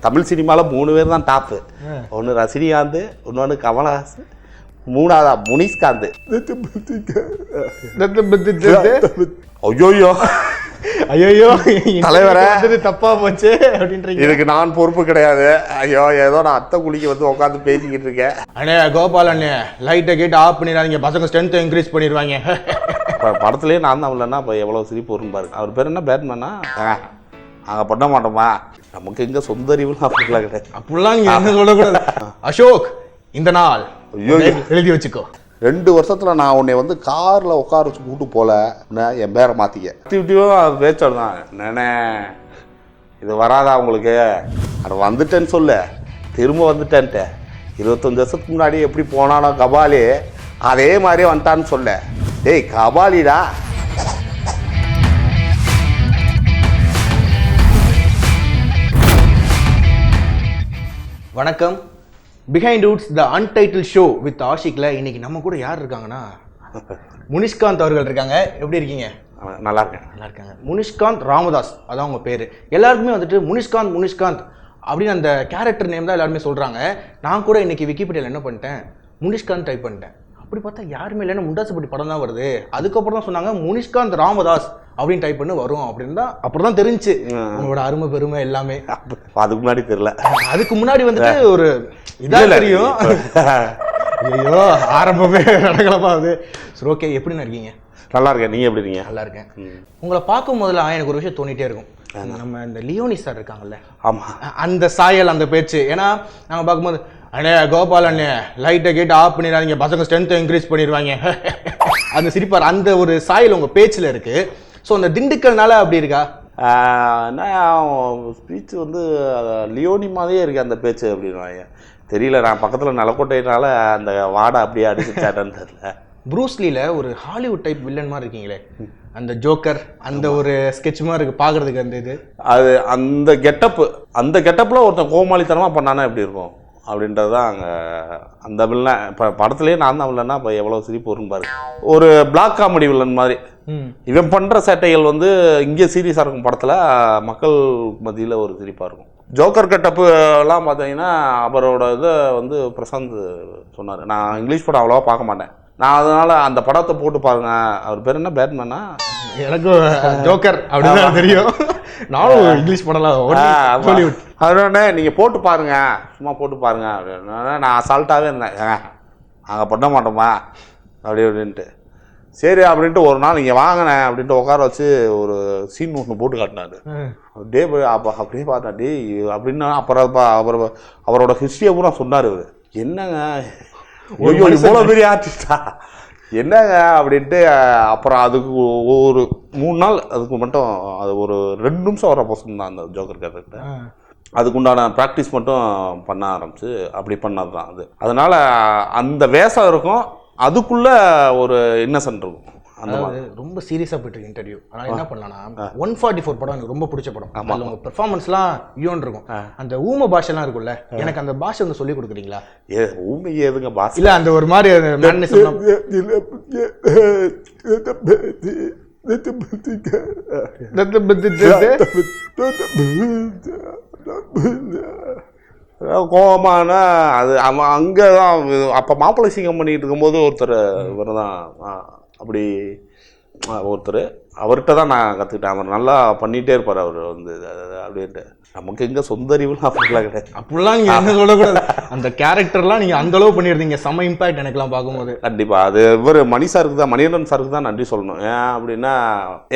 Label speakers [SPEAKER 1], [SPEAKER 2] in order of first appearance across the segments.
[SPEAKER 1] தமிழ் சினிமாவில் 3 பேர் தான் டாப்பு. ஒன்று ரஜினிகாந்த், இன்னொன்று கமலஹாசன், மூணாவதா முனிஷ்காந்த். ஐயோயோ
[SPEAKER 2] ஐயோ
[SPEAKER 1] தலைவரே
[SPEAKER 2] தப்பா போச்சு அப்படின்றீங்க.
[SPEAKER 1] இதுக்கு நான் பொறுப்பு கிடையாது. ஐயோ ஏதோ நான் அத்தை குளிக்க வந்து உட்காந்து பேசிக்கிட்டு இருக்கேன்.
[SPEAKER 2] அண்ணே கோபால் அண்ணே லைட்டை கேட்டு ஆஃப் பண்ணிடாதீங்க, பசங்க ஸ்ட்ரென்த்தை இன்க்ரீஸ் பண்ணிடுவாங்க.
[SPEAKER 1] இப்போ படத்துலேயே நான் தான் இல்லைன்னா இப்போ எவ்வளோ சிரிப்பு வரும் பாருங்க. அவர் பேர் என்ன பேட்மேனா? நாங்கள் பண்ண மாட்டோமா, நமக்கு எங்கே சொந்த அறிவுலாம் அப்படிலாம் கிடையாது.
[SPEAKER 2] அப்படிலாம் நீங்கள் என்ன சொல்லக்கூடாது. அசோக் இந்த நாள் எழுதி வச்சுக்கோ.
[SPEAKER 1] 2 வருஷத்தில் நான் உன்னை வந்து காரில் உட்கார வச்சு கூட்டு போல என் பேரை மாற்றிக்க. ஆக்டிவிட்டியும் அது பேச்சோடு தான். என்னண்ணே இது வராதா உங்களுக்கு? அது வந்துட்டேன்னு சொல்ல, திரும்ப வந்துட்டேன்ட்ட. 25 வருஷத்துக்கு முன்னாடி எப்படி போனானோ கபாலி, அதே மாதிரியே வந்துட்டான்னு சொல்ல. டேய் கபாலிடா.
[SPEAKER 2] வணக்கம். Behind roots the untitled show with ஆஷிக்ல இன்னைக்கு நம்ம கூட யார் இருக்காங்கன்னா முனிஷ்காந்த் அவர்கள் இருக்காங்க. எப்படி இருக்கீங்க?
[SPEAKER 1] நல்லா இருக்கேன்.
[SPEAKER 2] நல்லா இருக்காங்க. முனிஷ்காந்த் ராமதாஸ் அதான் உங்க பேரு. எல்லாருக்குமே வந்துட்டு முனிஷ்காந்த் அப்படின்னு அந்த கேரக்டர் நேம் தான் எல்லாருமே சொல்றாங்க. நான் கூட இன்னைக்கு விக்கிபீடியாவில் என்ன பண்ணிட்டேன், முனிஷ்காந்த் டைப் பண்ணிட்டேன். அப்படி பார்த்தா யாருமே இல்லைன்னா முண்டாசுப்பட்டி படம் தான் வருது. அதுக்கப்புறம் தான் சொன்னாங்க முனிஷ்காந்த் ராமதாஸ் அப்படின்னு டைப் பண்ணி வரும் அப்படின்னு தான். அப்புறம் தான் தெரிஞ்சு உங்களோட அருமை பெருமை எல்லாமே.
[SPEAKER 1] அதுக்கு முன்னாடி தெரியல.
[SPEAKER 2] அதுக்கு முன்னாடி வந்துட்டு ஒரு இதாக தெரியும். ஐயோ ஆரம்பமே நடக்கலப்பா அது. சரி ஓகே, எப்படி இருக்கீங்க?
[SPEAKER 1] நல்லா இருக்கேன். நீங்கள் எப்படி இருக்கீங்க?
[SPEAKER 2] நல்லா இருக்கேன். உங்களை பார்க்கும் போதில் எனக்கு ஒரு விஷயம் தோணிட்டே இருக்கும். நம்ம இந்த லியோனி சார் இருக்காங்கல்ல,
[SPEAKER 1] ஆமாம்,
[SPEAKER 2] அந்த சாயல் அந்த பேச்சு. ஏன்னா நாங்கள் பார்க்கும்போது அண்ணே கோபால் அண்ணே லைட்டை கேட்டு ஆஃப் பண்ணிடாதீங்க, பசங்க ஸ்ட்ரென்த்தை இன்க்ரீஸ் பண்ணிடுவாங்க அந்த சிரிப்பார். அந்த ஒரு சாயல் உங்கள் பேச்சில் இருக்குது. ஸோ அந்த திண்டுக்கல்னால அப்படி இருக்கா?
[SPEAKER 1] ஸ்பீச் வந்து லியோனி மாதிரியே இருக்குது அந்த பேச்சு அப்படின்வாங்க. தெரியல, நான் பக்கத்தில் நிலக்கோட்டையினால அந்த வாடை அப்படியே அடிச்சுட்டாட்டன்னு தெரியல.
[SPEAKER 2] ப்ரூஸ்லியில் ஒரு ஹாலிவுட் டைப் வில்லன் மாதிரி இருக்கீங்களே, அந்த ஜோக்கர் அந்த ஒரு ஸ்கெட்ச் மாதிரி இருக்குது பார்க்குறதுக்கு. அந்த இது
[SPEAKER 1] அது அந்த கெட்டப்பில் ஒருத்தன் கோமாளித்தனமாக பண்ணானா எப்படி இருக்கும் அப்படின்றது தான் அங்கே அந்த வில்லன். இப்போ படத்துலேயே நான் தான் வில்லன்னா இப்போ எவ்வளோ சிரிப்பு வரும் பாரு. ஒரு பிளாக் காமெடி வில்லன் மாதிரி இவன் பண்ணுற சேட்டைகள் வந்து இங்கே சீரியஸாக இருக்கும், படத்தில் மக்கள் மத்தியில் ஒரு சிரிப்பாக இருக்கும். ஜோக்கர் கட்டப்பு எல்லாம் பார்த்தீங்கன்னா அவரோட இதை வந்து பிரசாந்த் சொன்னார். நான் இங்கிலீஷ் படம் அவ்வளோவா பார்க்க மாட்டேன். நான் அதனால் அந்த படத்தை போட்டு பாருங்க. அவர் பேர் என்ன, பேட்மேனா?
[SPEAKER 2] எனக்கும் ஜோக்கர் அப்படின்னு தெரியும். நானும் இங்கிலீஷ் படம்லாம் ஹாலிவுட்.
[SPEAKER 1] அதனால நீங்கள் போட்டு பாருங்க, சும்மா போட்டு பாருங்க அப்படின்னா நான் அசால்ட்டாகவே இருந்தேன். நாங்கள் பண்ண மாட்டோமா அப்படின்ட்டு. சரி அப்படின்ட்டு ஒரு நாள் நீங்கள் வாங்கினேன் அப்படின்ட்டு உட்கார வச்சு ஒரு சீன் ஒன்று போட்டு காட்டினாரு. டே அப்படியே பார்த்தேன். டே அப்படின்னா அப்புறம் அவரோட ஹிஸ்ட்ரியை பூரா சொன்னார். இவர் என்னங்க இவ்வளோ பெரிய ஆர்டிஸ்டா என்னங்க அப்படின்ட்டு. அப்புறம் அதுக்கு ஒரு 3 நாள் அதுக்கு மட்டும் அது ஒரு 2 நிமிஷம் வர பர்சன் தான் அந்த ஜோக்கர் கேரக்டர். அதுக்குண்டான ப்ராக்டிஸ் மட்டும் பண்ண ஆரம்பிச்சு அப்படி பண்ணது தான் அது. அதனால் அந்த வேஷம் இருக்கும், அதுக்குள்ளே ஒரு இன்னசென்ட் இருக்கும். அந்த மாதிரி
[SPEAKER 2] ரொம்ப சீரியஸாக போயிட்டு இன்டர்வியூ. ஆனால் என்ன பண்ணலாம்னா 144 படம் எனக்கு ரொம்ப பிடிச்ச படம். அதில் உங்கள் பெர்ஃபார்மன்ஸ்லாம் ஈவன் இருக்கும். அந்த ஊமை பாஷெல்லாம் இருக்கும்ல, எனக்கு அந்த பாஷை வந்து சொல்லி கொடுக்குறீங்களா?
[SPEAKER 1] ஊமை எதுங்க பாஷை?
[SPEAKER 2] இல்லை அந்த ஒரு மாதிரி
[SPEAKER 1] கோபமான அது அவன் அங்கே தான். அப்போ மாப்பிள்ளை சிங்கம் பண்ணிகிட்டு இருக்கும்போது ஒருத்தர் இவர் தான் அப்படி ஒருத்தர், அவர்கிட்ட தான் நான் கற்றுக்கிட்டேன். அவர் நல்லா பண்ணிகிட்டே இருப்பார் அவர் வந்து அப்படின்ட்டு. நமக்கு எங்கே சொந்த அறிவுலாம் அப்படிலாம் கிடையாது.
[SPEAKER 2] அப்படிலாம் நீங்கள் என்ன சொல்லக்கூடாது. அந்த கேரக்டர்லாம் நீங்கள் அந்தளவு பண்ணியிருந்தீங்க, செம்ம இம்பாக்ட் எனக்குலாம் பார்க்கும்போது.
[SPEAKER 1] கண்டிப்பாக அது இவர் மணி சாருக்கு தான், மணிகண்டன் சாருக்கு தான் நன்றி சொல்லணும். ஏன் அப்படின்னா,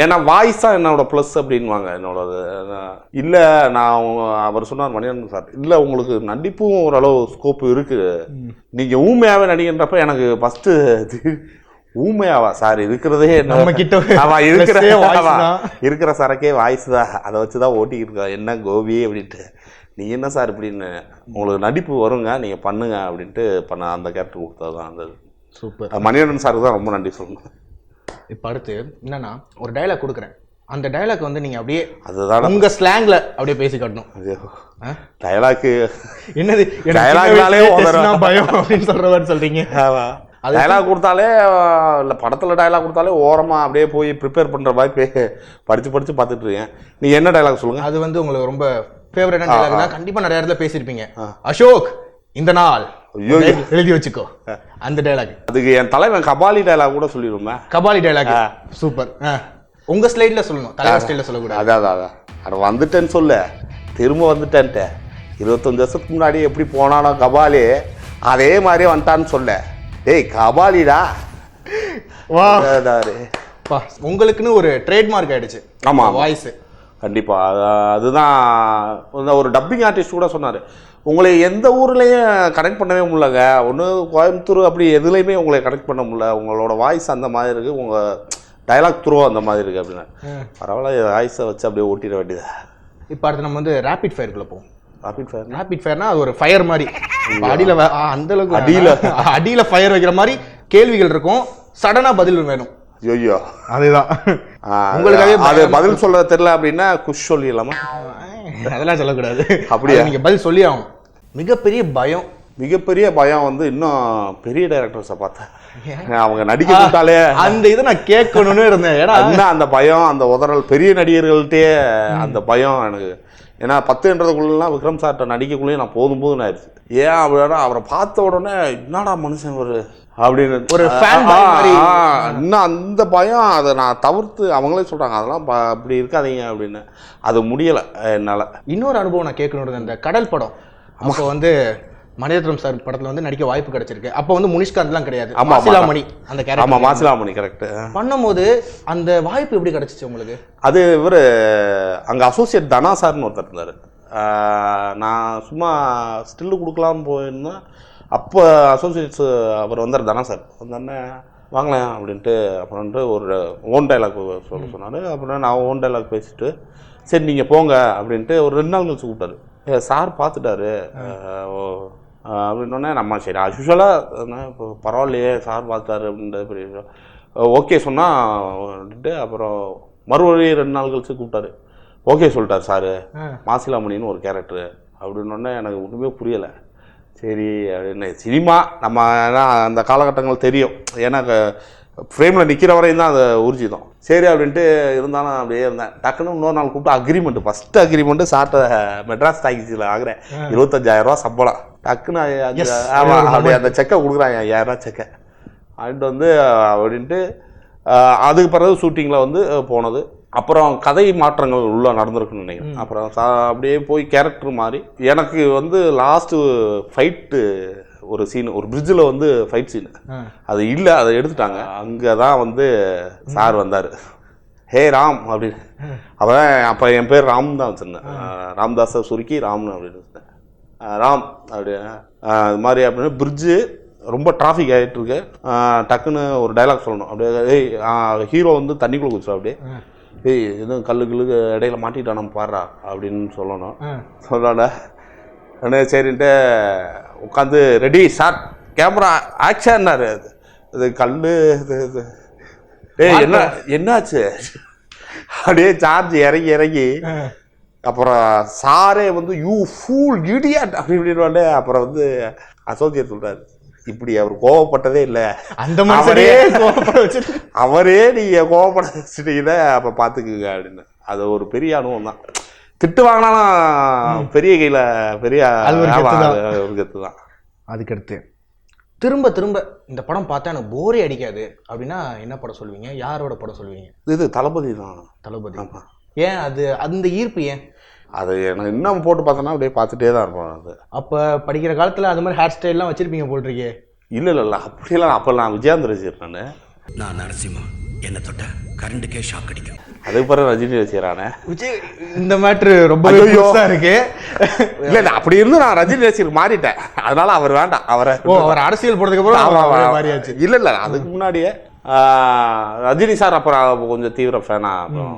[SPEAKER 1] ஏன்னா வாய்ஸ் தான் என்னோட ப்ளஸ் அப்படின்வாங்க என்னோடது. இல்லை நான் அவர் சொன்னார் மணிகண்டன் சார், இல்லை உங்களுக்கு நடிப்பும் ஓரளவு ஸ்கோப்பு இருக்குது, நீங்கள் ஊமையாகவே நடிக்கின்றப்ப எனக்கு ஃபஸ்ட்டு ஊமையாவா சார் இருக்கிறதே
[SPEAKER 2] நம்ம கிட்ட
[SPEAKER 1] இருக்கிற சரக்கே வாய்ஸ் தான், அதை வச்சு தான் ஓட்டிக்கிட்டு இருக்கா. என்ன கோபி அப்படின்ட்டு, நீ என்ன சார் இப்படின்னு, உங்களுக்கு நடிப்பு வருங்க நீங்கள் பண்ணுங்க அப்படின்ட்டு பண்ண அந்த கேரக்டர் கொடுத்தது தான் அந்த.
[SPEAKER 2] சூப்பர்.
[SPEAKER 1] மணிகண்டன் சாருக்கு தான் ரொம்ப நன்றி சொல்லணும்.
[SPEAKER 2] இப்போ அடுத்து என்னன்னா ஒரு டைலாக் கொடுக்குறேன். அந்த டைலாக் வந்து நீங்கள் அப்படியே
[SPEAKER 1] அதுதான்
[SPEAKER 2] உங்கள் ஸ்லாங்கில் அப்படியே பேசி காட்டணும்.
[SPEAKER 1] டைலாக்கு
[SPEAKER 2] என்னது,
[SPEAKER 1] டைலாக்னாலே
[SPEAKER 2] பயம் அப்படின்னு சொல்கிற மாதிரி சொல்கிறீங்க.
[SPEAKER 1] டைலாக் கொடுத்தாலே இல்லை, படத்தில் டைலாக் கொடுத்தாலே ஓரமாக அப்படியே போய் ப்ரிப்பேர் பண்ணுற மாதிரி படித்து பார்த்துட்டு இருக்கேன். நீங்கள் என்ன டைலாக் சொல்லுங்கள்.
[SPEAKER 2] அது வந்து உங்களுக்கு ரொம்ப ஃபேவரட்டான டைலாக் தான், கண்டிப்பா நிறைய இடத்துல பேசியிருப்பீங்க. அசோக் இந்த நாள்
[SPEAKER 1] ஐயோ
[SPEAKER 2] எழுதி வச்சுக்கோ, அந்த டைலாக்.
[SPEAKER 1] அதுக்கு என் தலைவன் கபாலி டைலாக் கூட சொல்லிடுமே.
[SPEAKER 2] Kabali dialogue super. உங்க ஸ்லைட்ல சொல்லணும், தலைவர் ஸ்டைல்ல சொல்லக்கூடாது.
[SPEAKER 1] அதான் அட வந்துட்டேன்னு சொல்ல, திரும்ப வந்துட்டேன்ட்டு 25 வருஷத்துக்கு முன்னாடி எப்படி போனானோ கபாலி, அதே மாதிரியே வந்துட்டான்னு சொல்ல. டேய் கபாலிடா.
[SPEAKER 2] வா உங்களுக்குன்னு ஒரு ட்ரேட்மார்க் ஆயிடுச்சு.
[SPEAKER 1] ஆமா
[SPEAKER 2] வாய்ஸ்
[SPEAKER 1] கண்டிப்பா. அதுதான் ஒரு டப்பிங் ஆர்டிஸ்ட் கூட சொன்னார், உங்களை எந்த ஊர்லேயும் கனெக்ட் பண்ணவே முடியலங்க, ஒன்று கோயம்புத்தூர் அப்படி எதுலேயுமே உங்களை கனெக்ட் பண்ண முடியல, உங்களோட வாய்ஸ் அந்த மாதிரி இருக்குது, உங்கள் டைலாக் த்ரூ அந்த மாதிரி இருக்குது அப்படின்னா. பரவாயில்ல, வாய்ஸை வச்சு அப்படியே ஓட்டிட வேண்டியது.
[SPEAKER 2] இப்போ அடுத்து நம்ம வந்து ரேபிட் ஃபயருக்குள்ள போவோம்.
[SPEAKER 1] ரேபிட்
[SPEAKER 2] ஃபயர்னா அது ஒரு ஃபயர் மாதிரி, அடியில் அந்த அளவுக்கு அடியில் ஃபயர் வைக்கிற மாதிரி கேள்விகள் இருக்கும், சடனாக பதில் வேணும்.
[SPEAKER 1] ஐயோ
[SPEAKER 2] அதுதான்
[SPEAKER 1] உங்களுக்காகவே. அது பதில் சொல்ல தெரியல அப்படின்னா குஷ் சொல்லிடலாமா?
[SPEAKER 2] அதெல்லாம் சொல்லக்கூடாது.
[SPEAKER 1] அப்படியே
[SPEAKER 2] நீங்கள் பதில் சொல்லி ஆகணும்.
[SPEAKER 1] மிகப்பெரிய பயம் வந்து இன்னும் பெரிய டைரக்டர்ஸை பார்த்தேன், அவங்க நடிக்க விட்டாலே
[SPEAKER 2] அந்த இதை நான் கேட்கணும்னு இருந்தேன். ஏன்னா
[SPEAKER 1] அந்த பயம், அந்த உதறல் பெரிய நடிகர்கள்ட்டே அந்த பயம் எனக்கு. ஏன்னா 10ன்றதுக்குள்ளலாம் விக்ரம் சார்கிட்ட நடிக்கக்குள்ளேயே நான் போதும்னு ஆயிடுச்சு. ஏன் அப்படின்னா அவரை பார்த்த உடனே என்னடா மனுஷன் ஒரு அப்படின்னு
[SPEAKER 2] ஒரு ஃபேன் மாதிரி.
[SPEAKER 1] இன்னும் அந்த பயம் அதை நான் தவிர்த்து, அவங்களே சொல்கிறாங்க அதெல்லாம் அப்படி இருக்காதீங்க அப்படின்னு. அது முடியலை என்னால். இன்னொரு
[SPEAKER 2] அனுபவம் நான் கேட்கணும், இந்த கடல் படம் அப்போ வந்து மணிரத்னம் சார் படத்தில் வந்து நடிக்க வாய்ப்பு கிடைச்சிருக்கு. அப்போ வந்து முனிஷ்காந்த்லாம் கிடையாது, மாசிலாமணி அந்த கேரக்டர்.
[SPEAKER 1] ஆமாம் மாசிலாமணி கரெக்ட்.
[SPEAKER 2] பண்ணும்போது அந்த வாய்ப்பு எப்படி கிடைச்சிச்சு உங்களுக்கு?
[SPEAKER 1] அது இவர் அங்கே அசோசியேட் தனா சார்னு ஒருத்தர் இருந்தார். நான் சும்மா ஸ்டில்லு கொடுக்கலான்னு போயிருந்தேன். அப்போ அசோசியேட்ஸ் அவர் வந்தார், தனா சார் வந்தோடனே வாங்கலாம் அப்படின்ட்டு அப்புறம்ட்டு ஒரு ஓன் டைலாக் சொல்ல சொன்னார். அப்புறம் நான் ஓன் டைலாக் பேசிட்டு சரி நீங்கள் போங்க அப்படின்ட்டு ஒரு 2 நாள் கழிச்சு கூப்பிட்டாரு. சார் பார்த்துட்டாரு அப்படின்னோடனே நம்ம சரி அஸ்யூஷுவலாக இப்போ பரவாயில்லையே சார் பார்த்தாரு அப்படின்றது ஓகே சொன்னால். அப்புறம் மறுபடியும் 2 நாள் கழிச்சு கூப்பிட்டாரு, ஓகே சொல்லிட்டார் சார், மாசிலாமணின்னு ஒரு கேரக்டரு அப்படின்னோடனே எனக்கு ஒன்றுமே புரியலை. சரி அப்படின்னு சினிமா நம்ம அந்த காலகட்டங்கள் தெரியும், ஏன்னா ஃப்ரேமில் நிற்கிற வரையும் தான் அதை ஊர்ஜிதம். சரி அப்படின்ட்டு இருந்தாலும் அப்படியே இருந்தேன். டக்குன்னு இன்னொரு நாள் கூப்பிட்டு அக்ரிமெண்ட்டு, ஃபஸ்ட்டு அக்ரிமெண்ட்டு சார்ட்ட மெட்ராஸ் டாக்ஸியில் ஆகிறேன், 25,000 சம்பளம். டக்குன்னு ஆமாம் அப்படி அந்த செக்கை கொடுக்குறாங்க, 5000 செக்கை வாங்கிட்டு வந்து அப்படின்ட்டு. அதுக்கு பிறகு ஷூட்டிங்கில் வந்து போனது. அப்புறம் கதை மாற்றங்கள் உள்ள நடந்திருக்குன்னு நினைக்கிறேன். அப்புறம் அப்படியே போய் கேரக்டர் மாதிரி எனக்கு வந்து லாஸ்ட்டு ஃபைட்டு ஒரு சீனு, ஒரு பிரிட்ஜில் வந்து ஃபைட் சீனு அது இல்லை, அதை எடுத்துட்டாங்க. அங்கே தான் வந்து சார் வந்தார், ஹே ராம் அப்படின்னு. அப்புறம் அப்போ என் பேர் ராம் தான் வச்சுருந்தேன், ராம்தாஸை சுருக்கி ராம்னு அப்படின்னு வச்சுருந்தேன். ராம் அப்படி இது மாதிரி அப்படின்னு. பிரிட்ஜு ரொம்ப டிராஃபிக் ஆகிட்டுருக்கு, டக்குன்னு ஒரு டைலாக் சொல்லணும். அப்படியே ஹீரோ வந்து தண்ணிக்குள்ளே குதிச்சோம், அப்படியே ஏய் எதுவும் கல்லுக்கு இடையில மாட்டிக்கிட்டா நம்ம பாடுறா அப்படின்னு சொல்லணும். சொல்லோட உடனே சரின்ட்டு உட்காந்து ரெடி ஷார்ட் கேமரா ஆக்ஷன்னாரு. இது கல் இது ஏய் என்னாச்சு அப்படியே சார்ஜ் இறங்கி அப்புறம் சாரே வந்து யூ ஃபூல் இடியட் அப்படி இப்படின்னு. அப்புறம் வந்து அசோசியேட் சொல்கிறாரு, இப்படி அவர் கோவப்பட்டதே இல்லை,
[SPEAKER 2] அந்த மாதிரியே
[SPEAKER 1] அவரே நீங்கள் கோவப்பட வச்சுட்டீங்க, அப்போ பார்த்துக்குங்க அப்படின்னு. அது ஒரு பெரிய அனுபவம் தான். திட்டு வாங்கினாலும் பெரிய கையில் பெரிய ஒரு கத்து தான்.
[SPEAKER 2] அதுக்கடுத்து திரும்ப இந்த படம் பார்த்தா எனக்கு போரே அடிக்காது அப்படின்னா என்ன படம் சொல்லுவீங்க? யாரோட படம் சொல்லுவீங்க?
[SPEAKER 1] இது தளபதி தான்.
[SPEAKER 2] தளபதி. ஏன் அது அந்த ஈர்ப்பு ஏன்?
[SPEAKER 1] அது எனக்கு இன்னும் போட்டு பார்த்தோன்னா அப்படியே பார்த்துட்டே தான் இருப்போம். அது
[SPEAKER 2] அப்போ படிக்கிற காலத்தில் அது மாதிரி ஹேர் ஸ்டைல்லாம் வச்சுருப்பீங்க போட்டிருக்கே?
[SPEAKER 1] இல்லை அப்படியெல்லாம். அப்போ நான் விஜயாந்த் ரசிகர்.
[SPEAKER 3] நான் நரசிம்மா, என்ன தொட்ட கரண்ட்டுக்கே ஷாக் அடிக்கும்.
[SPEAKER 1] அதுக்கு பிறகு ரஜினி ரசிகரானே.
[SPEAKER 2] விஜய் இந்த மேட்ரு ரொம்ப யோசா இருக்கு.
[SPEAKER 1] இல்லை அப்படி இருந்து நான் ரஜினி ரசிகர் மாறிட்டேன், அதனால அவர் வேண்டாம்.
[SPEAKER 2] அவர் அரசியல் போடுறதுக்கு அப்புறம் மாறியாச்சு.
[SPEAKER 1] இல்லை அதுக்கு முன்னாடியே ரஜினி சார் அப்புறம் கொஞ்சம் தீவிர ஃபேனா. அப்புறம்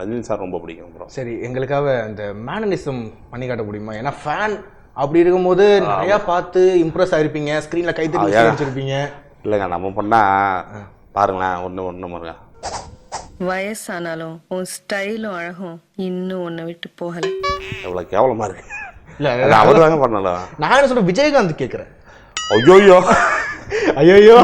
[SPEAKER 1] ரஜினி சார் ரொம்ப பிடிக்கும். அப்புறம்
[SPEAKER 2] சரி, எங்களுக்காக இந்த மேனனிசம் பண்ணி காட்ட முடியுமா? ஏன்னா ஃபேன் அப்படி இருக்கும்போது நிறையா பார்த்து இம்ப்ரெஸ் ஆகிருப்பீங்க, ஸ்க்ரீனில் கைத்தறி வச்சிருப்பீங்க.
[SPEAKER 1] இல்லைங்க நம்ம பண்ணால் பாருங்களேன், ஒன்று பாருங்க.
[SPEAKER 4] வயசானாலும் உன் ஸ்டைலும் அழகும் இன்னும் ஒன்றை விட்டு போகல.
[SPEAKER 1] எவ்வளோ கேவலமாக இருக்கு. இல்லை அவர் தாங்க பண்ணல.
[SPEAKER 2] நான் என்ன சொல்கிறேன், விஜயகாந்த் கேட்குறேன்.
[SPEAKER 1] ஐயோயோ
[SPEAKER 2] ஐயோ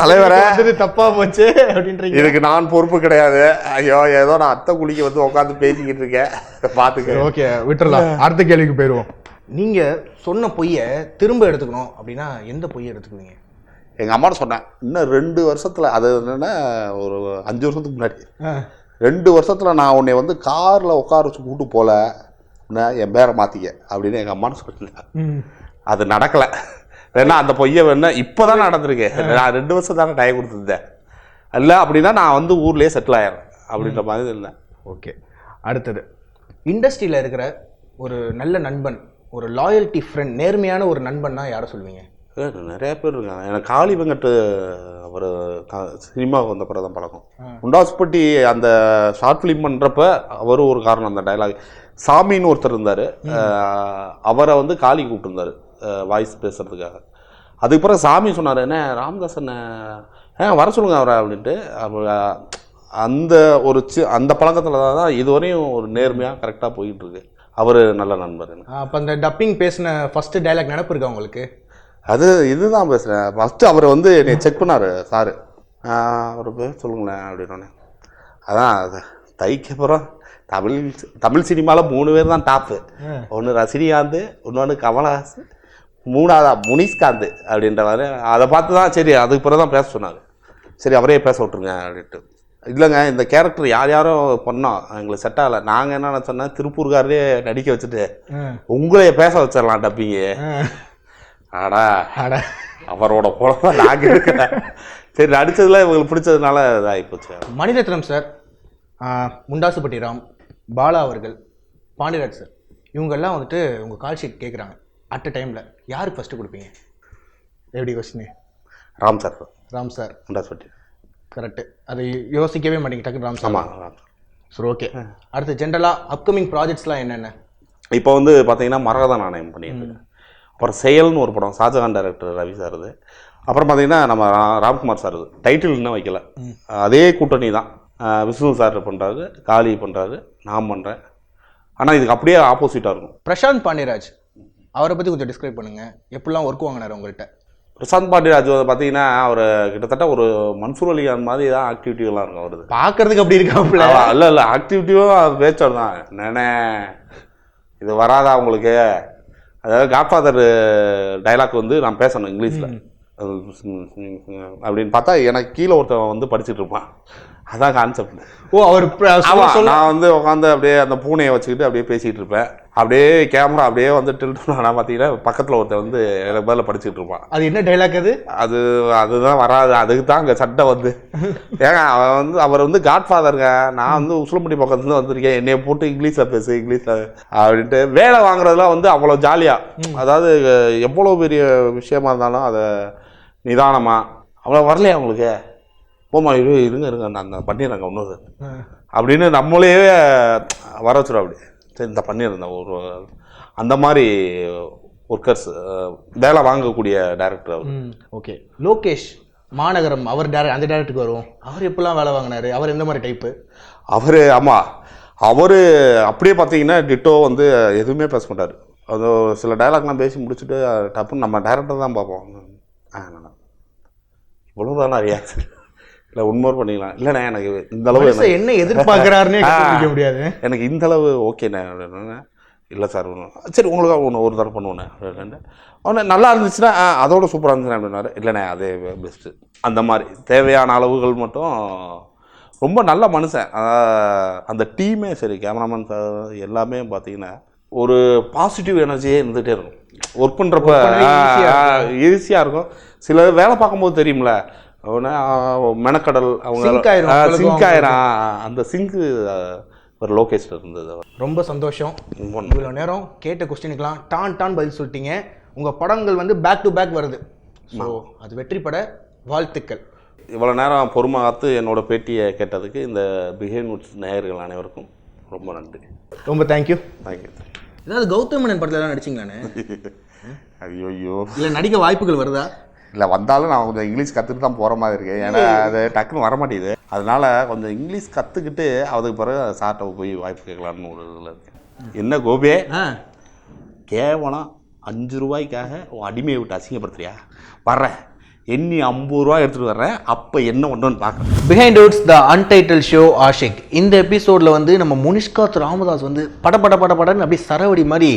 [SPEAKER 1] தலைவரே.
[SPEAKER 2] தப்பா போச்சு அப்படின்றீங்க.
[SPEAKER 1] இதுக்கு நான் பொறுப்பு கிடையாது. ஐயோ ஏதோ நான் அத்தை குளிக்க வந்து உட்காந்து பேசிக்கிட்டு இருக்கேன், பார்த்துக்க.
[SPEAKER 2] ஓகே, விட்டுறலாம். அடுத்த கேள்விக்கு போயிடுவோம். நீங்க சொன்ன பொய்யை திரும்ப எடுத்துக்கணும் அப்படின்னா எந்த பொய்யை எடுத்துக்குவீங்க?
[SPEAKER 1] எங்கள் அம்மாட்ட சொன்னேன், இன்னும் 2 வருஷத்தில், அது என்னென்னா ஒரு 5 வருஷத்துக்கு முன்னாடி, 2 வருஷத்தில் நான் உன்னை வந்து காரில் உட்கார வச்சு கூட்டு போல, என் பேரை மாற்றிக்க அப்படின்னு எங்கள் அம்மான்னு சொல்லிட்டேன். அது நடக்கலை. ஏன்னா அந்த பொய்யை வேணா இப்போ தான் நடந்திருக்கு. நான் 2 வருஷம் தானே டைம் கொடுத்துருந்தேன். இல்லை அப்படின்னா நான் வந்து ஊர்லேயே செட்டில் ஆயிடுறேன் அப்படின்ற மாதிரி இருந்தேன்.
[SPEAKER 2] ஓகே, அடுத்தது இண்டஸ்ட்ரியில் இருக்கிற ஒரு நல்ல நண்பன், ஒரு லாயல்ட்டி ஃப்ரெண்ட், நேர்மையான ஒரு நண்பன்னா யாரை சொல்லுவீங்க?
[SPEAKER 1] நிறைய பேர் இருக்காங்க. எனக்கு காளி வெங்கட், அவர் சினிமாவுக்கு வந்த பிறகு தான் பழக்கம். முண்டாசுப்பட்டி அந்த ஷார்ட் ஃபிலிம் பண்ணுறப்ப அவரும் ஒரு காரணம். அந்த டைலாக் சாமின்னு ஒருத்தர் இருந்தார், அவரை வந்து காளி கூப்பிட்டுருந்தார் வாய்ஸ் பேசுகிறதுக்காக. அதுக்கு பிறகு சாமி சொன்னார், என்ன ராமதாசன் வர சொல்லுங்க அவரை அப்படின்ட்டு. அந்த ஒரு அந்த பழக்கத்தில் தான் இதுவரையும் ஒரு நேர்மையாக கரெக்டாக போயிட்டுருக்கு. அவர் நல்ல நண்பர்.
[SPEAKER 2] அப்போ அந்த டப்பிங் பேசின ஃபஸ்ட்டு டைலாக் நினப்பு இருக்கா உங்களுக்கு?
[SPEAKER 1] அது இதுதான் பேசுகிறேன். ஃபஸ்ட்டு அவர் வந்து என்னை செக் பண்ணார் சார், அவர் பேர் சொல்லுங்களேன் அப்படின்னோடனே. அதான் அது தைக்கப்புறம் தமிழ் சினிமாவில் 3 பேர் தான் டாப்பு. ஒன்று ரஜினிகாந்த், இன்னொன்று கமலஹாசன், 3ஆவதா முனிஷ்காந்த் அப்படின்ற மாதிரி. அதை பார்த்து தான் சரி அதுக்கு பிறகு தான் பேச சொன்னார். சரி அவரே பேச விட்ருங்க அப்படின்ட்டு. இல்லைங்க இந்த கேரக்டர் யார் யாரோ பண்ணோம், எங்களுக்கு செட் ஆகலை. நாங்கள் என்ன சொன்னால் திருப்பூர்காரரே நடிக்க வச்சுட்டு உங்களையே பேச வச்சிடலாம் டப்பிங்கு. ஆடா அவரோட போல நாங்கள் இருக்கிறேன். சரி நடித்ததில் இவங்களுக்கு பிடிச்சதுனால இதாகிப்போச்சு.
[SPEAKER 2] மணிரத்னம் சார், முண்டாசுப்பட்டி ராம், பாலா அவர்கள், பாண்டியராஜ் சார், இவங்கெல்லாம் வந்துட்டு உங்கள் கால் ஷீட் கேட்குறாங்க. அட் அ டைமில் யாருக்கு ஃபஸ்ட்டு கொடுப்பீங்க? எப்படி question?
[SPEAKER 1] Ram sir.
[SPEAKER 2] Ram sir,
[SPEAKER 1] Mundasupatti.
[SPEAKER 2] Correct. அது யோசிக்கவே மாட்டேங்க டக்குன்னு ராம் சார்.
[SPEAKER 1] ஆமாம்.
[SPEAKER 2] சரி, ஓகே. அடுத்து ஜென்ரலாக அப்கமிங் ப்ராஜெக்ட்ஸ்லாம் என்னென்ன?
[SPEAKER 1] இப்போ வந்து பார்த்தீங்கன்னா மரகத நாணயம் பண்ணிட்டு, அப்புறம் செயல்னு ஒரு படம் ஷாஜகான் டைரக்டர் ரவி சார் இது. அப்புறம் பார்த்தீங்கன்னா நம்ம ராம்குமார் சார், இது டைட்டில் இன்னும் வைக்கல. அதே கூட்டணி தான். விஷ்ணு சார் பண்ணுறாரு, காளி பண்ணுறாரு, நான் பண்ணுறேன். ஆனால் இதுக்கு அப்படியே ஆப்போசிட்டாக இருக்கும்.
[SPEAKER 2] பிரசாந்த் பாண்டியராஜ் அவரை பற்றி கொஞ்சம் டிஸ்கிரைப் பண்ணுங்கள். எப்படிலாம் ஒர்க் வாங்கினார் உங்கள்கிட்ட?
[SPEAKER 1] பிரசாந்த் பாண்டியராஜ் பார்த்தீங்கன்னா அவர் கிட்டத்தட்ட ஒரு மன்சூர் அலிகான் மாதிரி தான் ஆக்டிவிட்டிகள்லாம் இருக்கும். அவரது
[SPEAKER 2] பார்க்கறதுக்கு அப்படி இருக்காப்புல.
[SPEAKER 1] இல்லை ஆக்டிவிட்டியும் பேச்சார் தான். என்னண்ணே இது வராதா உங்களுக்கு? அதாவது காட்ஃபாதர் டைலாக் வந்து நான் பேசணும் இங்கிலீஷில் அப்படின்னு பார்த்தா எனக்கு கீழே ஒருத்தன் வந்து படிச்சுட்டு இருப்பான். அதான் கான்செப்ட்.
[SPEAKER 2] ஓ, அவர்
[SPEAKER 1] நான் வந்து உட்காந்து அப்படியே அந்த பூனையை வச்சுக்கிட்டு அப்படியே பேசிகிட்டு இருப்பேன். அப்படியே கேமரா அப்படியே வந்து டில்ட் நான் பார்த்தீங்கன்னா பக்கத்தில் ஒருத்தர் வந்து எனக்கு பதில் படிச்சுட்டு இருப்பான்.
[SPEAKER 2] அது என்ன டைலாக் அது?
[SPEAKER 1] அதுதான் வராது. அதுக்கு தான் அங்கே சட்டை வந்து ஏங்க அவர் வந்து காட்ஃபாதருங்க. நான் வந்து உசிலம்பட்டி பக்கத்துலேருந்து வந்திருக்கேன், என்னைய போட்டு இங்கிலீஷில் பேசு இங்கிலீஷில் அப்படின்ட்டு வேலை வாங்குறதுலாம் வந்து அவ்வளோ ஜாலியாக. அதாவது எவ்வளோ பெரிய விஷயமா இருந்தாலும் அதை நிதானமாக அவ்வளோ வரலையா அவங்களுக்கு போமா இருங்க நான் பண்ணிடுறேங்க இன்னொரு அப்படின்னு நம்மளே வர வச்சுடும். அப்படி சரி இந்த பண்ணியிருந்தேன் ஒரு அந்த மாதிரி ஒர்க்கர்ஸ் வேலை வாங்கக்கூடிய டைரக்டர் அவர்.
[SPEAKER 2] ஓகே. லோகேஷ் மாநகரம், அவர் அந்த டைரக்டருக்கு வரும். அவர் எப்படிலாம் வேலை வாங்கினாரு? அவர் எந்த மாதிரி டைப்பு?
[SPEAKER 1] அவர் ஆமாம், அவர் அப்படியே பார்த்தீங்கன்னா டிட்டோ வந்து எதுவுமே பேச மாட்டார். அது சில டைலாக்லாம் பேசி முடிச்சுட்டு டப்புன்னு நம்ம டைரக்டர் தான் பார்ப்போம். இவ்வளோதான் ரியாக்ஷன் இல்லை உண்மை பண்ணிக்கலாம். இல்லைண்ணே எனக்கு இந்த அளவு
[SPEAKER 2] என்ன எதிர்பார்க்குறாருன்னு கண்டுபிடிக்க முடியாது.
[SPEAKER 1] எனக்கு இந்த அளவு ஓகேண்ணே அப்படின்னா. இல்லை சார் சரி உங்களுக்காக ஒன்று ஒரு தடவை பண்ணுவோண்ணே அப்படின்ட்டு. அவனே நல்லா இருந்துச்சுன்னா அதோட சூப்பராக இருந்துச்சுண்ணே அப்படின்னாரு. இல்லைண்ணே அதே பெஸ்ட்டு. அந்த மாதிரி தேவையான அளவுகள் மட்டும். ரொம்ப நல்ல மனுஷன். அந்த டீமே சரி, கேமராமேன் எல்லாமே பார்த்தீங்கன்னா ஒரு பாசிட்டிவ் எனர்ஜியே இருந்துகிட்டே இருக்கும். ஒர்க் பண்ணுறப்ப ஈஸியாக இருக்கும். சில வேலை பார்க்கும்போது தெரியும்ல மெனக்கடல் அவங்க சிங்க் ஆயிரும். அந்த சிங்கு ஒரு லோகேஷில் இருந்தது.
[SPEAKER 2] ரொம்ப சந்தோஷம். இவ்வளோ நேரம் கேட்ட கொஸ்டினுக்கெலாம் டான் பதில் சொல்லிட்டீங்க. உங்கள் படங்கள் வந்து பேக் டு பேக் வருது. ஸோ அது வெற்றி பட வாழ்த்துக்கள்.
[SPEAKER 1] இவ்வளோ நேரம் பொறுமை காத்து என்னோட பேட்டியை கேட்டதுக்கு இந்த பிஹேவ் நோட்ஸ் நேயர்கள் அனைவருக்கும் ரொம்ப நன்றி.
[SPEAKER 2] ரொம்ப தேங்க்யூ. ஏதாவது கௌதம் மேனன் படத்துலலாம் நடிச்சிங்களாண்ணே?
[SPEAKER 1] ஐயோ
[SPEAKER 2] இல்லை நடிக்க வாய்ப்புகள் வருதா?
[SPEAKER 1] இல்லை வந்தாலும் நான் கொஞ்சம் இங்கிலீஷ் கற்றுட்டு தான் போகிற மாதிரி இருக்கேன். ஏன்னா அது டக்குன்னு வரமாட்டேங்குது. அதனால கொஞ்சம் இங்கிலீஷ் கற்றுக்கிட்டு அதுக்கு பிறகு சார்ட்டை போய் வாய்ப்பு கேட்கலான்னு ஒரு இதில் இருக்கேன். என்ன கோபே கேவலம் 5 ரூபாய்க்காக அடிமையை விட்டு அசிங்கப்படுத்துறியா? வர்றேன் எண்ணி 50 ரூபா எடுத்துகிட்டு வர்றேன், அப்போ என்ன ஒன்றுன்னு பார்க்குறேன்.
[SPEAKER 2] Behind roots the untitled show Ashiq. இந்த எபிசோடில் வந்து நம்ம முனிஷ்காந்த் ராமதாஸ் வந்து படன்னு அப்படியே சரவடி மாதிரி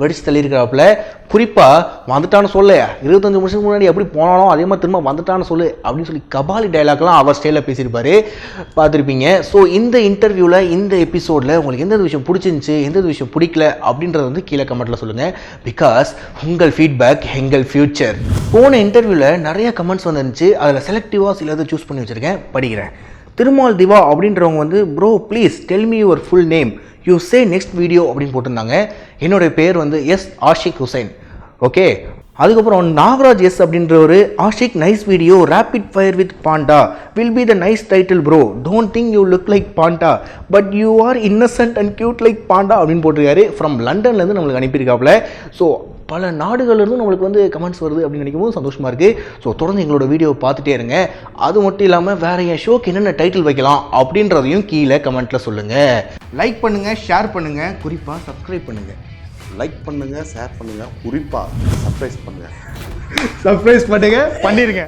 [SPEAKER 2] வெடிச்சு தள்ளியிருக்கிறாப்புல. குறிப்பாக வந்துட்டான்னு சொல்ல 25 நிமிஷத்துக்கு முன்னாடி எப்படி போனாலும் அதே மாதிரி திரும்ப வந்துட்டான்னு சொல்லு அப்படின்னு சொல்லி கபாலி டைலாக்லாம் அவர் ஸ்டைலில் பேசியிருப்பாரு, பார்த்துருப்பீங்க. ஸோ இந்த இன்டர்வியூவில் இந்த எபிசோடில் உங்களுக்கு எந்த விஷயம் பிடிச்சிருந்துச்சு, எந்த விஷயம் பிடிக்கல அப்படின்றத வந்து கீழே கமெண்ட்டில் சொல்லுங்கள். பிகாஸ் உங்கள் ஃபீட்பேக் எங்கள் ஃபியூச்சர். போன இன்டர்வியூவில் நிறைய கமெண்ட்ஸ் வந்துருந்துச்சு, அதில் செலக்டிவாக சிலதை சூஸ் பண்ணி வச்சுருக்கேன், படிக்கிறேன். திருமால் திவா அப்படின்றவங்க வந்து bro please tell me your full name, you say next video அப்படின்னு போட்டிருந்தாங்க. என்னுடைய பேர் வந்து எஸ் ஆஷிக் ஹுசைன். ஓகே, அதுக்கப்புறம் நாகராஜ் எஸ் அப்படின்ற ஒரு Ashiq nice video, rapid fire with panda will be the nice title bro, don't think you look like panda but you are innocent and cute like panda அப்படின்னு போட்டிருக்காரு. ஃப்ரம் லண்டன்லேருந்து நம்மளுக்கு அனுப்பியிருக்காப்புல. ஸோ பல நாடுகள்லேருந்து நம்மளுக்கு வந்து comments வருது அப்படின்னு நினைக்கும் போது சந்தோஷமாக இருக்குது. ஸோ தொடர்ந்து எங்களோட வீடியோவை பார்த்துட்டே இருங்க. அது மட்டும் இல்லாமல் வேறு என் ஷோக்கு என்னென்ன டைட்டில் வைக்கலாம் அப்படின்றதையும் கீழே கமெண்ட்டில் சொல்லுங்கள். லைக் பண்ணுங்கள், ஷேர் பண்ணுங்கள், குறிப்பாக சப்ஸ்கிரைப் பண்ணுங்கள்.
[SPEAKER 1] லைக் பண்ணுங்கள், ஷேர் பண்ணுங்கள், குறிப்பாக சர்ப்ரைஸ் பண்ணுங்கள்.
[SPEAKER 2] பண்ணிடுங்க.